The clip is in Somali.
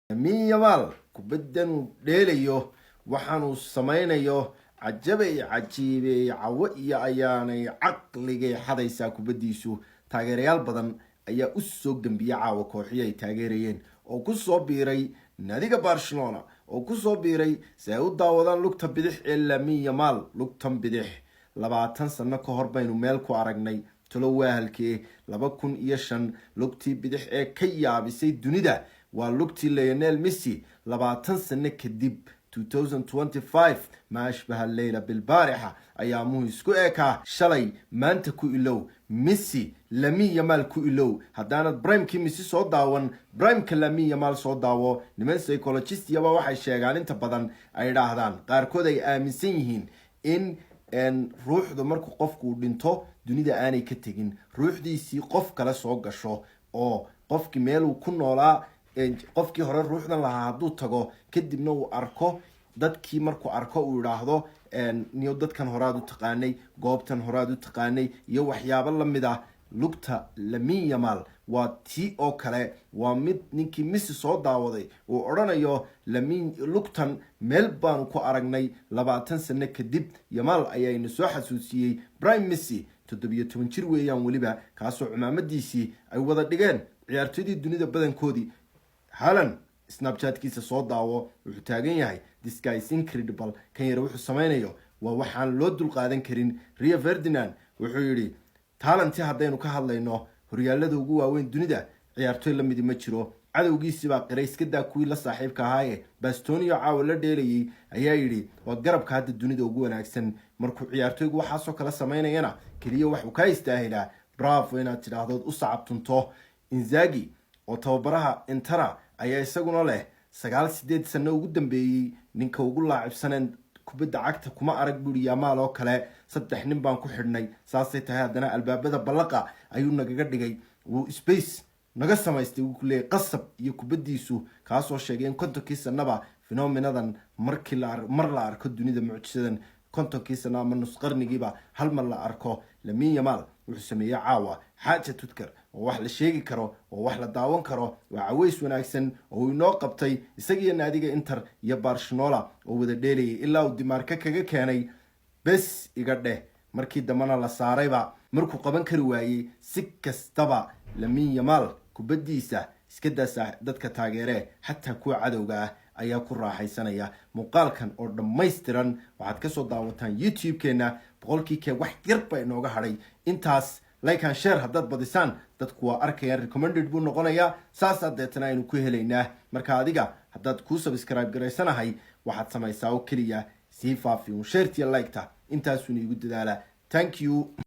Lamine Yamal kubaddan dheelayo waxaanu samaynayo cajabay cajiibay cawo iyo ayaanay caqliga xadaysa kubadiisu taageerayaal badan ayaa u soo gambiya caawa kooxii ay taageerayeen oo ku soo biiray naadiga Barcelona oo ku soo biiray si ay u daawadaan lugta bidix ee Lamine Yamal lugtan bidix 20 sano ka hor baynu meel ku aragnay talo waahalkee 2005 lugtii bidix ee ka yaabisay dunida waa lugtii Lionel Messi 20 sano kadib 2025 ما أشبه الليلة بالبارحة أيامه اسكو إيكا شلي ما أنت كو إلو ميسي لامين يامال كو إلو هدانا برايم كي ميسي صوت داوان برايم كلامين يامال صوت داوو نمان سيكولوجيست يابا waxay sheegaan inta badan ay raahdaan qaarkood ay aaminsan yihiin in ruuxdu markuu qofku dhinto dunida aanay ka tagin ruuxdiisii qof kale soo gasho oo qofkii meel uu ku noolaa qofkii hore ruuxdan lahaa hadduu tago kadibna uu arko dadkii markuu arko uu yiraahdo niyo dadkan horaad u taqaanay goobtan horaad u taqaanay iyo waxyaabo la mid ah lugta Lamine Yamal waa tii oo kale waa mid ninkii Messi soo daawaday oo oranayo Lamine lugtan meel baan ku aragnay 20 sano kadib Yamal ayayna soo xasuusiyay Prime Messi 17 jir weeyaan waliba kaasoo cimaamadiisii ay wada dhigeen ciyaartoydii dunida badankoodii Haaland Snapchat kiisa soo daawo wuxuu taagan yahay this guy is incredible kan yar wuxuu samaynayo waa waxaan loo dul qaadan karin Rio Ferdinand wuxuu yiri talent haddaynu ka hadlayno horyaalada ugu waaweyn dunida ciyaartoy la mid ma jiro cadawgiisi baa qiray iska daa kuwii la saaxiibka ahaa Bastonio caawa la dheelayay ayaa yiri waa garabka hadda dunida ugu wanaagsan markuu ciyaartoygu waxa soo kala sameynayna kaliya wax uu ka istaahilaa bravo inaad tiraahdo u sacabtunto Inzaghi oo tababaraha Inter ayaa isaguna leh 9-8 sano ugu dambeeyay ninka ugu laacibsaneen kubadda cagta kuma arag buri Yamal oo kale 3 nin baan ku xidhnay saasay tahay hadana albaabada ballaqa ayuu nagaga dhigay uu space naga samaystay uu ku leeyahay qasab iyo kubadiisu kaasoo sheegay in kontonkii sanaba phenomenadan mar la arko dunida mucjisadan kontonkii sana ama nus qarnigiiba hal mar la arko Lamine Yamal wuxuu sameeyay caawa xaaja tudkar oo wax la sheegi karo oo wax la daawan karo waa caways wanaagsan oo inoo qabtay isaga naadiga Inter iyo Barcelona oo wada dheelayay ilaa uu Dimarka kaga keenay bes iga dheh markii damana la saarayba markuu qaban kari waayay si kastaba Lamine Yamal kubadiisa iska daasa dadka taageere hatta kuwa cadawga ah ayaa ku raaxaysanaya muuqaalkan oo dhameystiran waxaad ka soo daawataan YouTube-keena boqolkiiba wax yar bay inooga haray intaas like and share haddaad badisaan dadku waa arkayaan recommended buu noqonayaa saas adeetana aynu ku helaynaa marka adiga haddaad ku subscribe garaysanahay waxaad samaysaa oo kaliya sii faafiyo share iyo like ta intaas uu igu dadaala thank you